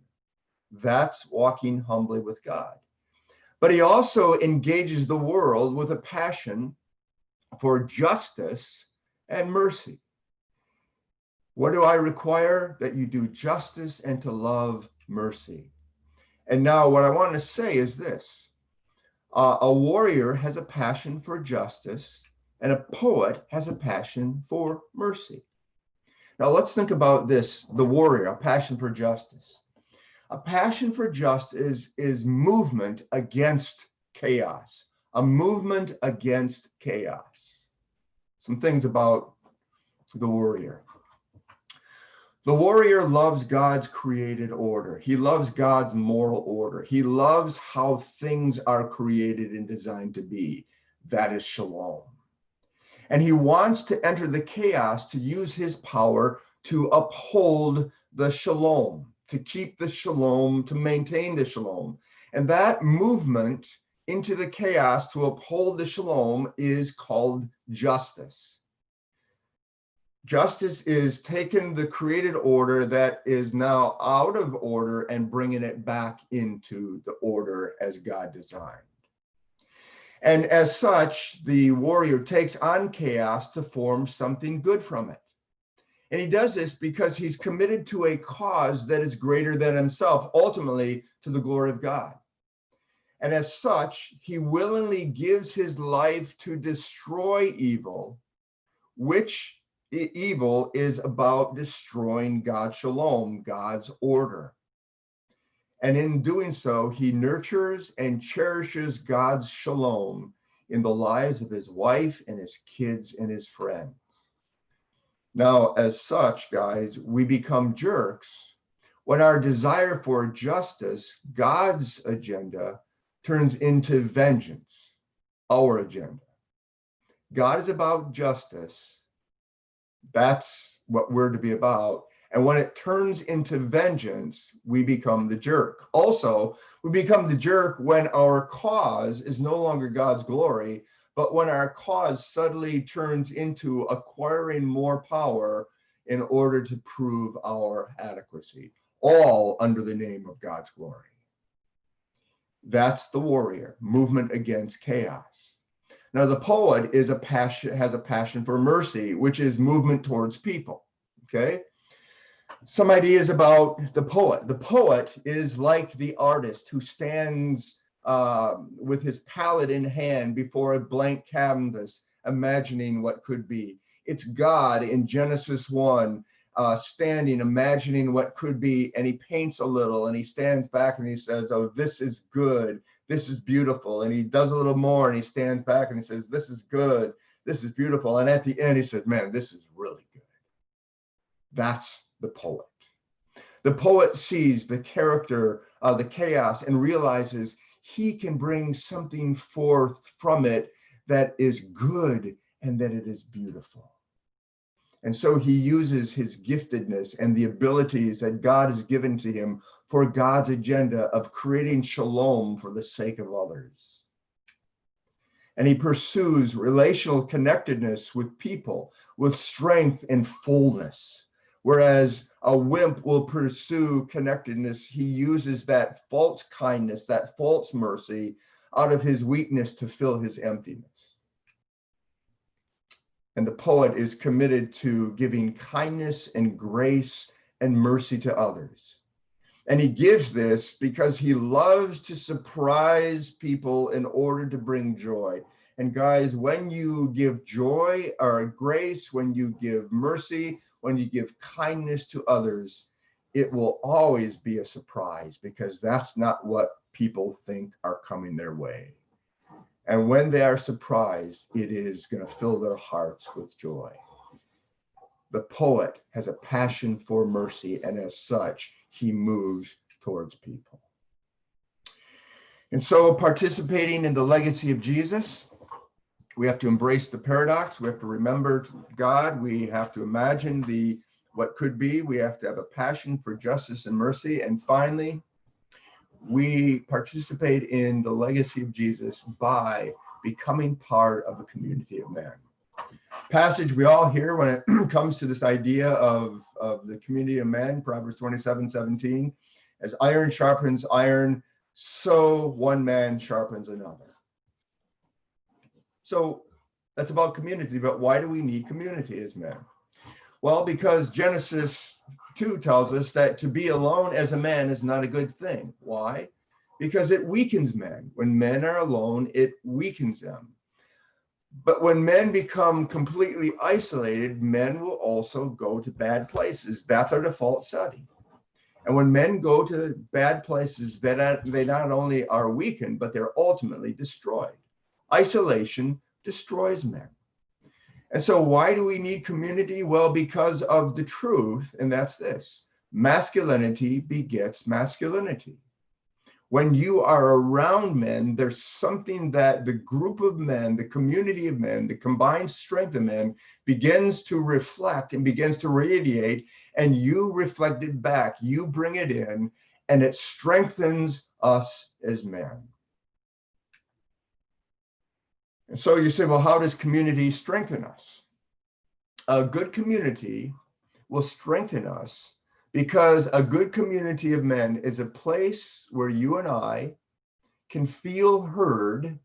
That's walking humbly with God. But he also engages the world with a passion for justice and mercy. What do I require? That you do justice and to love mercy. And now what I want to say is this. A warrior has a passion for justice, and a poet has a passion for mercy. Now let's think about this, the warrior, a passion for justice. A passion for justice is movement against chaos, a movement against chaos. Some things about the warrior. The warrior loves God's created order. He loves God's moral order. He loves how things are created and designed to be. That is shalom. And he wants to enter the chaos to use his power to uphold the shalom, to keep the shalom, to maintain the shalom. And that movement into the chaos to uphold the shalom is called justice. Justice is taking the created order that is now out of order and bringing it back into the order as God designed. And as such, the warrior takes on chaos to form something good from it. And he does this because he's committed to a cause that is greater than himself, ultimately to the glory of God. And as such, he willingly gives his life to destroy evil, which evil is about destroying God's shalom, God's order. And in doing so, he nurtures and cherishes God's shalom in the lives of his wife and his kids and his friends. Now, as such, guys, we become jerks when our desire for justice, God's agenda, turns into vengeance, our agenda. God is about justice. That's what we're to be about. And when it turns into vengeance, we become the jerk. Also, we become the jerk when our cause is no longer God's glory, but when our cause suddenly turns into acquiring more power in order to prove our adequacy, all under the name of God's glory. That's the warrior, movement against chaos. Now, the poet has a passion for mercy, which is movement towards people. Okay. Some ideas about the poet. The poet is like the artist who stands with his palette in hand before a blank canvas, imagining what could be. It's God in Genesis 1, standing, imagining what could be, and he paints a little, and he stands back and he says, oh, this is good, this is beautiful. And he does a little more, and he stands back and he says, this is good, this is beautiful. And at the end, he says, man, this is really good. That's the poet. The poet sees the character of the chaos and realizes he can bring something forth from it that is good and that it is beautiful. And so he uses his giftedness and the abilities that God has given to him for God's agenda of creating shalom for the sake of others. And he pursues relational connectedness with people with strength and fullness. Whereas a wimp will pursue connectedness, he uses that false kindness, that false mercy out of his weakness to fill his emptiness. And the poet is committed to giving kindness and grace and mercy to others. And he gives this because he loves to surprise people in order to bring joy. And guys, when you give joy or grace, when you give mercy, when you give kindness to others, it will always be a surprise because that's not what people think are coming their way. And when they are surprised, it is going to fill their hearts with joy. The poet has a passion for mercy, and as such, he moves towards people. And so, participating in the legacy of Jesus, we have to embrace the paradox. We have to remember God. We have to imagine what could be. We have to have a passion for justice and mercy. And finally, we participate in the legacy of Jesus by becoming part of a community of men. Passage we all hear when it comes to this idea of the community of men, Proverbs 27:17, as iron sharpens iron, so one man sharpens another. So that's about community, but why do we need community as men? Well, because Genesis 2 tells us that to be alone as a man is not a good thing. Why? Because it weakens men. When men are alone, it weakens them. But when men become completely isolated, men will also go to bad places. That's our default setting. And when men go to bad places, they not only are weakened, but they're ultimately destroyed. Isolation destroys men. And so why do we need community? Well, because of the truth, and that's this: masculinity begets masculinity. When you are around men, there's something that the group of men, the community of men, the combined strength of men begins to reflect and begins to radiate, and you reflect it back, you bring it in, and it strengthens us as men. And so you say, well, how does community strengthen us? A good community will strengthen us because a good community of men is a place where you and I can feel heard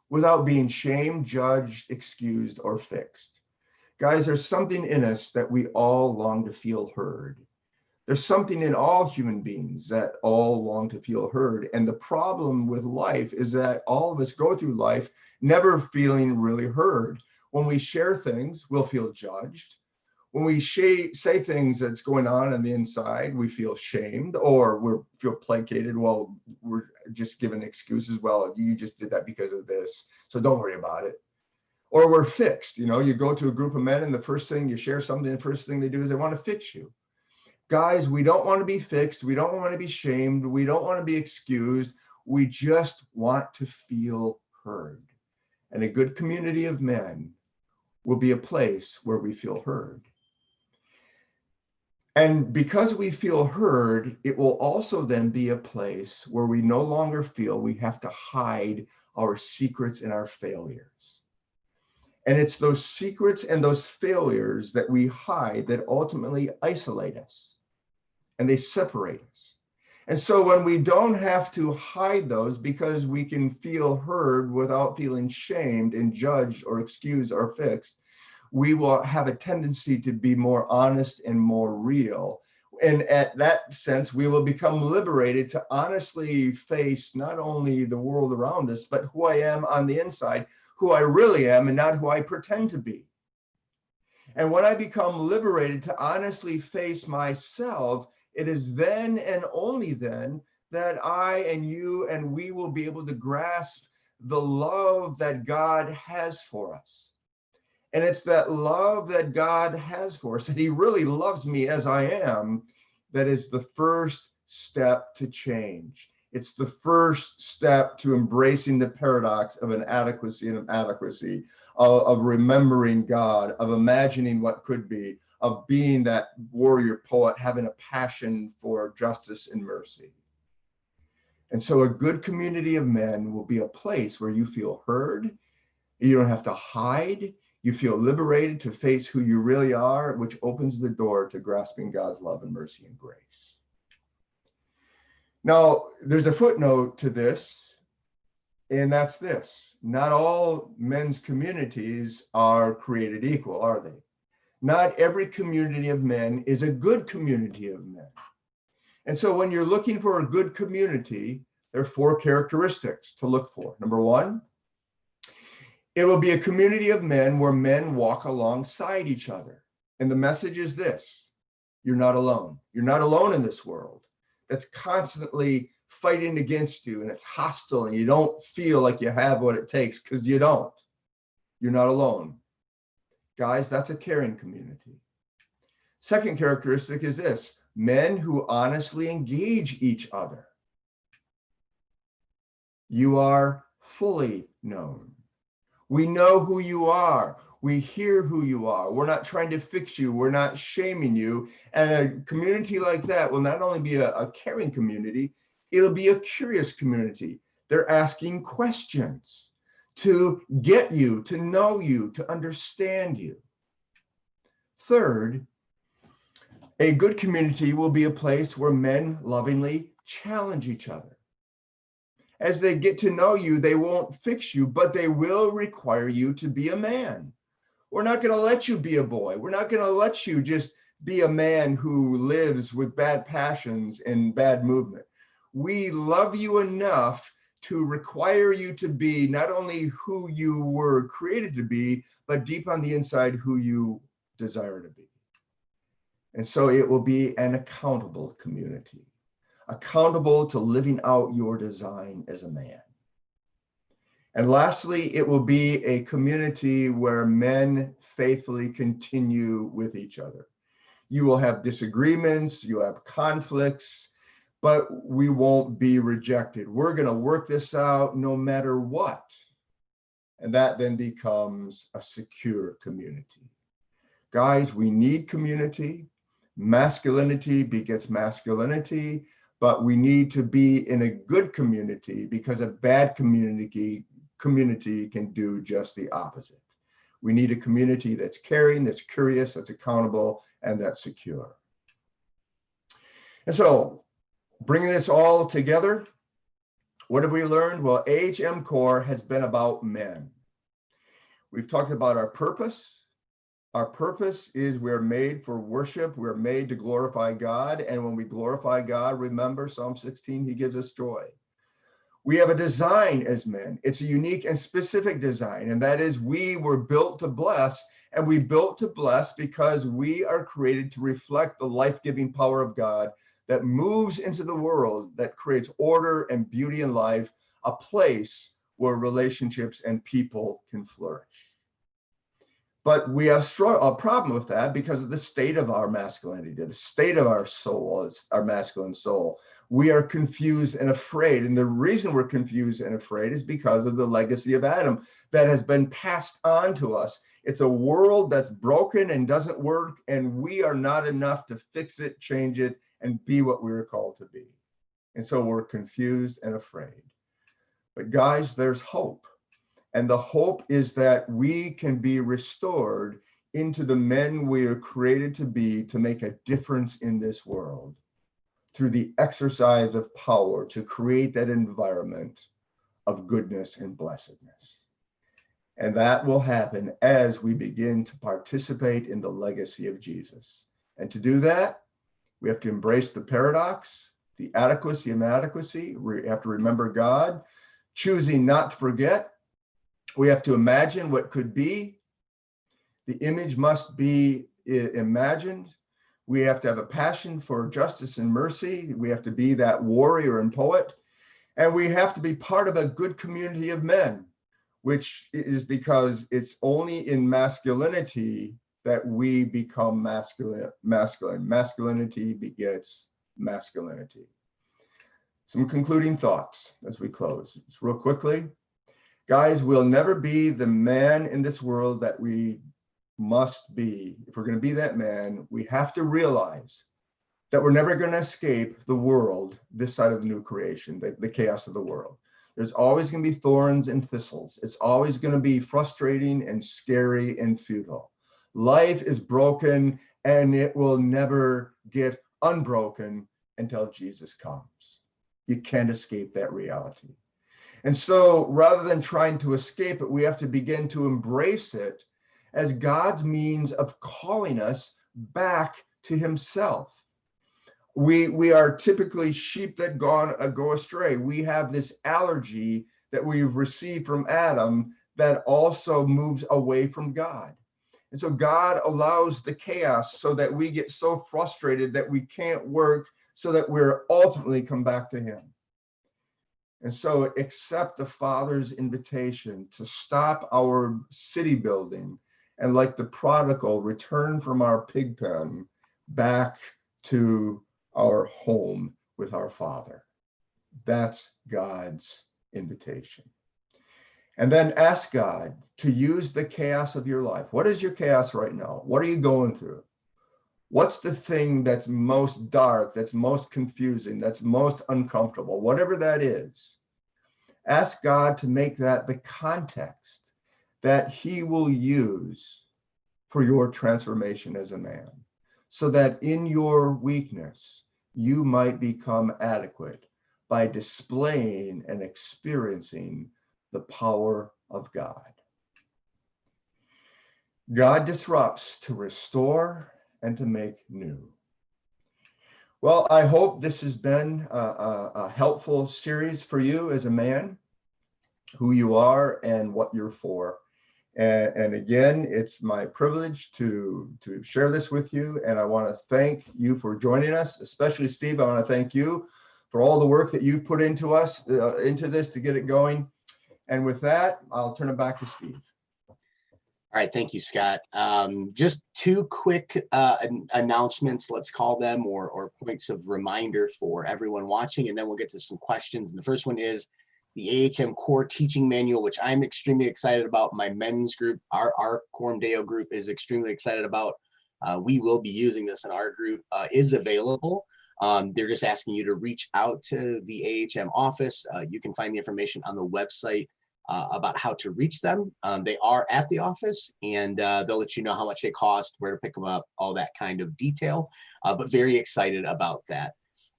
without being shamed, judged, excused, or fixed. Guys, there's something in us that we all long to feel heard. There's something in all human beings that all long to feel heard. And the problem with life is that all of us go through life never feeling really heard. When we share things, we'll feel judged. When we say things that's going on the inside, we feel shamed or we feel placated. Well, we're just giving excuses. Well, you just did that because of this, so don't worry about it. Or we're fixed. You know, you go to a group of men and the first thing you share something, the first thing they do is they want to fix you. Guys, we don't want to be fixed. We don't want to be shamed. We don't want to be excused. We just want to feel heard. And a good community of men will be a place where we feel heard. And because we feel heard, it will also then be a place where we no longer feel we have to hide our secrets and our failures. And it's those secrets and those failures that we hide that ultimately isolate us and they separate us. And so when we don't have to hide those because we can feel heard without feeling shamed and judged or excused or fixed, we will have a tendency to be more honest and more real. And at that sense, we will become liberated to honestly face not only the world around us, but who I am on the inside, who I really am, and not who I pretend to be. And when I become liberated to honestly face myself, it is then and only then that I and you and we will be able to grasp the love that God has for us. And it's that love that God has for us, that he really loves me as I am, that is the first step to change. It's the first step to embracing the paradox of inadequacy and inadequacy, of remembering God, of imagining what could be, of being that warrior poet, having a passion for justice and mercy. And so a good community of men will be a place where you feel heard, you don't have to hide, you feel liberated to face who you really are, which opens the door to grasping God's love and mercy and grace. Now, there's a footnote to this, and that's this. Not all men's communities are created equal, are they? Not every community of men is a good community of men. And so when you're looking for a good community, there are 4 characteristics to look for. Number 1, it will be a community of men where men walk alongside each other. And the message is this: you're not alone. You're not alone in this world that's constantly fighting against you, and it's hostile, and you don't feel like you have what it takes, because you don't. You're not alone. Guys, that's a caring community. Second characteristic is this: men who honestly engage each other. You are fully known. We know who you are. We hear who you are. We're not trying to fix you. We're not shaming you. And a community like that will not only be a caring community, it'll be a curious community. They're asking questions to get you, to know you, to understand you. Third, a good community will be a place where men lovingly challenge each other. As they get to know you, they won't fix you, but they will require you to be a man. We're not going to let you be a boy. We're not going to let you just be a man who lives with bad passions and bad movement. We love you enough to require you to be not only who you were created to be, but deep on the inside, who you desire to be. And so it will be an accountable community. Accountable to living out your design as a man. And lastly, it will be a community where men faithfully continue with each other. You will have disagreements, you have conflicts, but we won't be rejected. We're going to work this out no matter what. And that then becomes a secure community. Guys, we need community. Masculinity begets masculinity. But we need to be in a good community, because a bad community can do just the opposite. We need a community that's caring, that's curious, that's accountable, and that's secure. And so, bringing this all together, what have we learned? Well, AHM CORE has been about men. We've talked about our purpose. Our purpose is we're made for worship. We're made to glorify God. And when we glorify God, remember Psalm 16, he gives us joy. We have a design as men. It's a unique and specific design. And that is, we were built to bless. And we built to bless because we are created to reflect the life-giving power of God that moves into the world, that creates order and beauty in life, a place where relationships and people can flourish. But we have a problem with that because of the state of our masculinity, the state of our soul, our masculine soul. We are confused and afraid. And the reason we're confused and afraid is because of the legacy of Adam that has been passed on to us. It's a world that's broken and doesn't work, and we are not enough to fix it, change it, and be what we were called to be. And so we're confused and afraid. But guys, there's hope. And the hope is that we can be restored into the men we are created to be, to make a difference in this world through the exercise of power to create that environment of goodness and blessedness. And that will happen as we begin to participate in the legacy of Jesus. And to do that, we have to embrace the paradox, the adequacy and inadequacy. We have to remember God, choosing not to forget. We have to imagine what could be. The image must be imagined. We have to have a passion for justice and mercy. We have to be that warrior and poet. And we have to be part of a good community of men, which is because it's only in masculinity that we become masculine. Masculinity begets masculinity. Some concluding thoughts as we close. Just real quickly. Guys, we'll never be the man in this world that we must be. If we're going to be that man, we have to realize that we're never going to escape the world this side of the new creation, the chaos of the world. There's always going to be thorns and thistles. It's always going to be frustrating and scary and futile. Life is broken, and it will never get unbroken until Jesus comes. You can't escape that reality. And so rather than trying to escape it, we have to begin to embrace it as God's means of calling us back to himself. We are typically sheep that go astray. We have this allergy that we've received from Adam that also moves away from God. And so God allows the chaos so that we get so frustrated that we can't work, so that we're ultimately come back to him. And so accept the Father's invitation to stop our city building and, like the prodigal, return from our pig pen back to our home with our Father. That's God's invitation. And then ask God to use the chaos of your life. What is your chaos right now? What are you going through? What's the thing that's most dark, that's most confusing, that's most uncomfortable, whatever that is? Ask God to make that the context that he will use for your transformation as a man, so that in your weakness, you might become adequate by displaying and experiencing the power of God. God disrupts to restore and to make new. Well, I hope this has been a helpful series for you as a man, who you are and what you're for. And again, it's my privilege to share this with you. And I want to thank you for joining us, especially Steve. I want to thank you for all the work that you've put into us, into this to get it going. And with that, I'll turn it back to Steve. All right, thank you, Scott. Just two quick announcements, let's call them, or points of reminder for everyone watching, and then we'll get to some questions. And the first one is the AHM CORE teaching manual, which I'm extremely excited about. My men's group, our Coram Deo group, is extremely excited about. We will be using this in our group, is available. They're just asking you to reach out to the AHM office. You can find the information on the website about how to reach them. They are at the office, and they'll let you know how much they cost, where to pick them up, all that kind of detail, but very excited about that.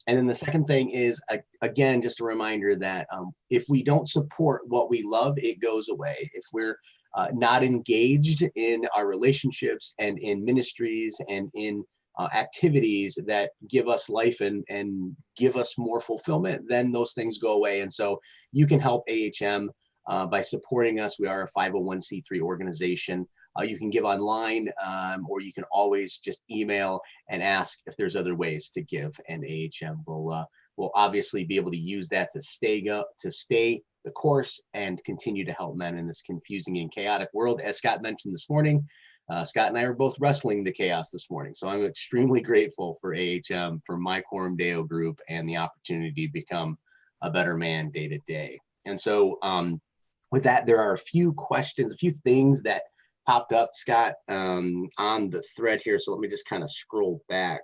And then the second thing is, again, just a reminder that if we don't support what we love, it goes away. If we're not engaged in our relationships and in ministries and in activities that give us life and give us more fulfillment, then those things go away. And so you can help AHM by supporting us. We are a 501c3 organization. You can give online, or you can always just email and ask if there's other ways to give, and AHM will obviously be able to use that to stay the course and continue to help men in this confusing and chaotic world. As Scott mentioned this morning, Scott and I are both wrestling the chaos this morning. So I'm extremely grateful for AHM, for my Coram Deo group, and the opportunity to become a better man day to day. And so with that, there are a few questions, a few things that popped up, Scott, on the thread here. So let me just kind of scroll back.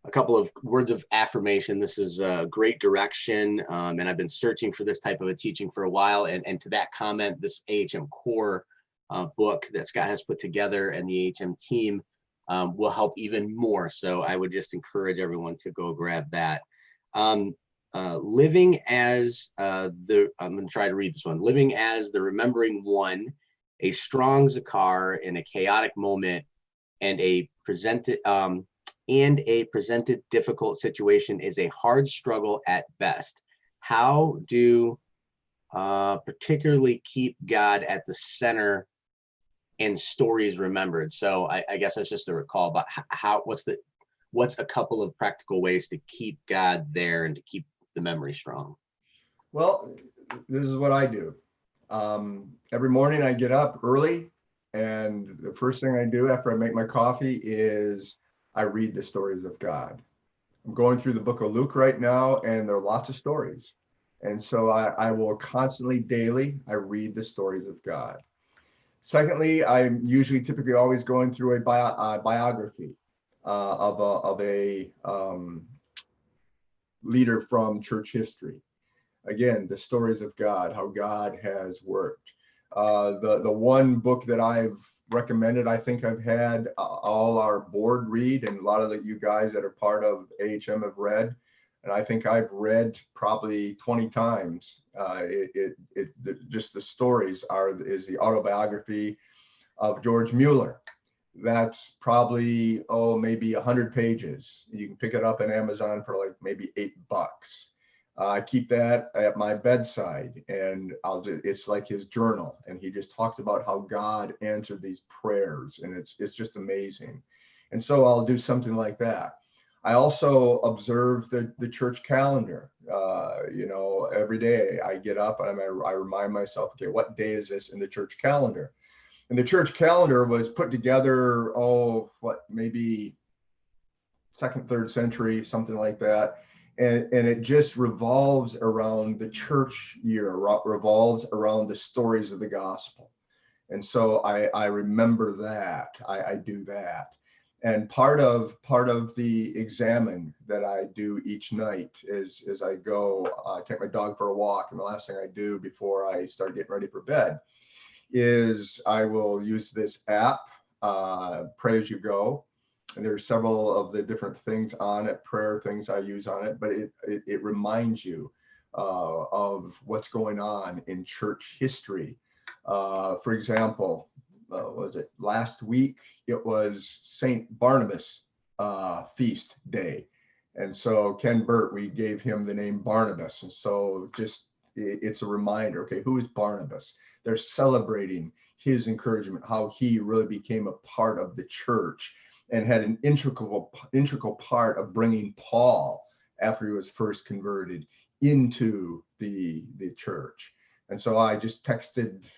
A couple of words of affirmation. This is a great direction, and I've been searching for this type of a teaching for a while. And to that comment, this AHM CORE book that Scott has put together and the AHM team will help even more. So I would just encourage everyone to go grab that. Living as I'm going to try to read this one. Living as the remembering one, a strong Zakar in a chaotic moment, and a presented difficult situation is a hard struggle at best. How do particularly keep God at the center and stories remembered? So I guess that's just a recall about what's a couple of practical ways to keep God there and to keep the memory strong? Well, this is what I do. Every morning I get up early, and the first thing I do after I make my coffee is I read the stories of God. I'm going through the book of Luke right now, and there are lots of stories. And so I will constantly, daily, I read the stories of God. Secondly, I'm typically always going through a biography of a leader from church history. Again, the stories of God, how God has worked. The one book that I've recommended, I think I've had all our board read, and a lot of you guys that are part of AHM have read, and I think I've read probably 20 times. Just the stories is the autobiography of George Mueller. That's probably, maybe 100 pages. You can pick it up on Amazon for like maybe $8. I keep that at my bedside, and it's like his journal, and he just talks about how God answered these prayers, and it's just amazing. And so I'll do something like that. I also observe the church calendar. Every day I get up and I remind myself, okay, what day is this in the church calendar? And the church calendar was put together, maybe second, third century, something like that. And it just revolves around the church year, revolves around the stories of the gospel. And so I remember that, I do that. And part of the examine that I do each night is I go take my dog for a walk, and the last thing I do before I start getting ready for bed is I will use this app, Pray As You Go. And there's several of the different things on it, prayer things I use on it, but it reminds you of what's going on in church history. For example, was it last week? It was St. Barnabas feast day. And so Ken Burt, we gave him the name Barnabas. And so it's a reminder, okay, who is Barnabas? They're celebrating his encouragement, how he really became a part of the church and had an integral part of bringing Paul, after he was first converted, into the church. And so I just texted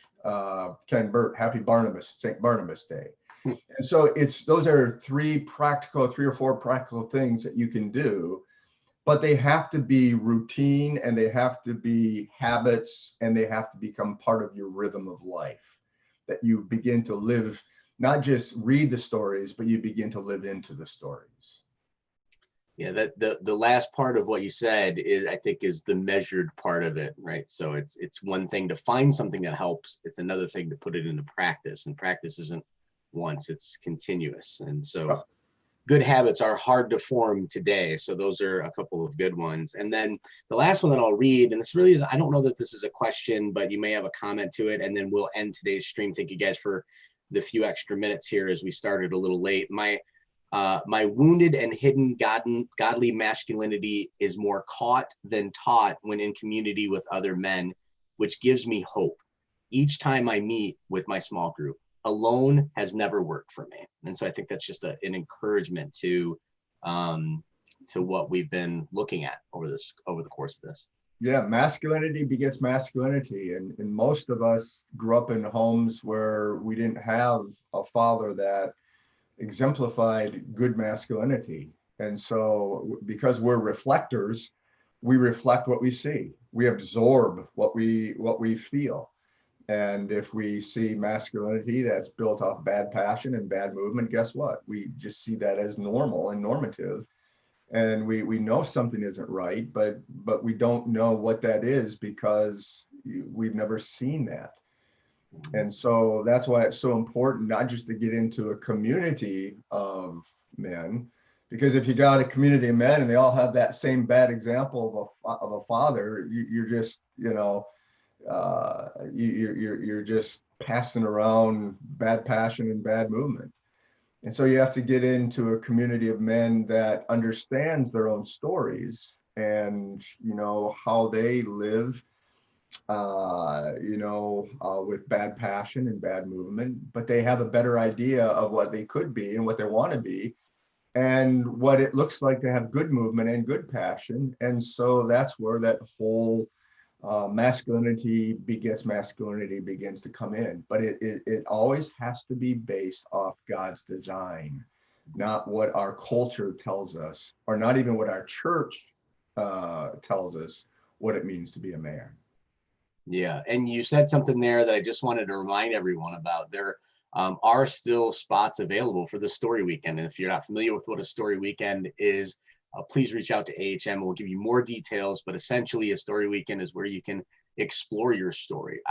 Ken Burt, happy Barnabas, St. Barnabas Day. And so those are three or four practical things that you can do, but they have to be routine, and they have to be habits, and they have to become part of your rhythm of life, that you begin to live, not just read the stories, but you begin to live into the stories. Yeah, that the last part of what you said I think is the measured part of it, right? So it's one thing to find something that helps. It's another thing to put it into practice, and practice isn't once, it's continuous. And so good habits are hard to form today. So those are a couple of good ones. And then the last one that I'll read, and this really is, I don't know that this is a question, but you may have a comment to it, and then we'll end today's stream. Thank you guys for the few extra minutes here as we started a little late. My wounded and hidden godly masculinity is more caught than taught when in community with other men, which gives me hope each time I meet with my small group. Alone has never worked for me. And so I think that's just an encouragement to what we've been looking at over the course of this. Yeah, masculinity begets masculinity. And most of us grew up in homes where we didn't have a father that exemplified good masculinity. And so because we're reflectors, we reflect what we see. We absorb what we feel. And if we see masculinity that's built off bad passion and bad movement, guess what? We just see that as normal and normative. And we know something isn't right, but we don't know what that is because we've never seen that. And so that's why it's so important not just to get into a community of men, because if you got a community of men and they all have that same bad example of a father, you're just, you're just passing around bad passion and bad movement. And so you have to get into a community of men that understands their own stories and, how they live, with bad passion and bad movement, but they have a better idea of what they could be and what they want to be and what it looks like to have good movement and good passion. And so that's where that whole masculinity begets masculinity begins to come in. But it always has to be based off God's design, not what our culture tells us, or not even what our church tells us what it means to be a man. Yeah, and you said something there that I just wanted to remind everyone about. There are still spots available for the story weekend. And if you're not familiar with what a story weekend is, please reach out to AHM. We'll give you more details, but essentially a story weekend is where you can explore your story.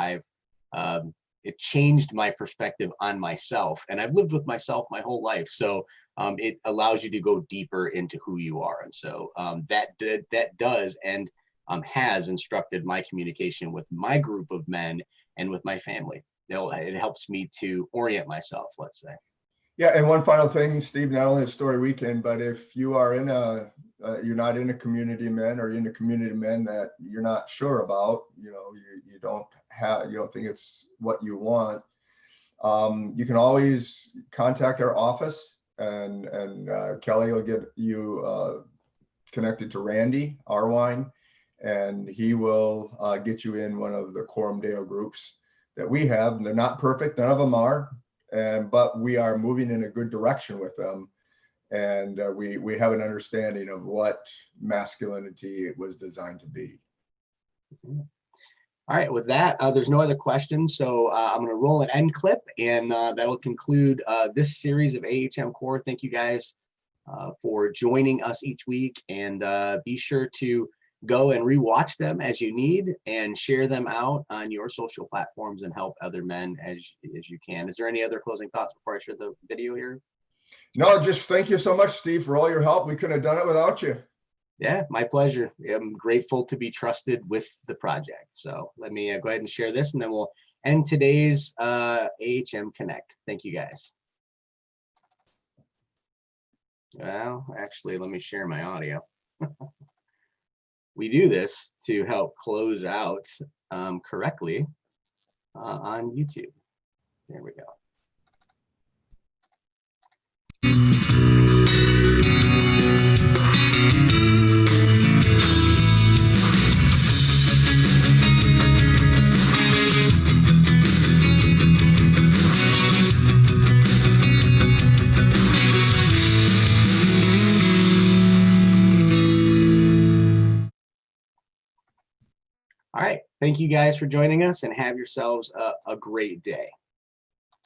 It changed my perspective on myself, and I've lived with myself my whole life. So it allows you to go deeper into who you are. And so that does and has instructed my communication with my group of men and with my family. It helps me to orient myself, let's say. Yeah, and one final thing, Steve, not only a story weekend, but if you are you're not in a community of men, or in a community of men that you're not sure about, you don't think it's what you want, you can always contact our office, and Kelly will get you connected to Randy Arwine, and he will get you in one of the Coram Deo groups that we have. They're not perfect, none of them are, but we are moving in a good direction with them. And we have an understanding of what masculinity was designed to be. All right, with that, there's no other questions. So I'm going to roll an end clip, and that will conclude this series of AHM CORE. Thank you guys for joining us each week, and be sure to go and rewatch them as you need, and share them out on your social platforms and help other men as you can. Is there any other closing thoughts before I share the video here? No, just thank you so much, Steve, for all your help. We couldn't have done it without you. Yeah, my pleasure. I'm grateful to be trusted with the project. So let me go ahead and share this, and then we'll end today's AHM Connect. Thank you, guys. Well, actually, let me share my audio. We do this to help close out correctly on YouTube. There we go. All right. Thank you guys for joining us, and have yourselves a great day.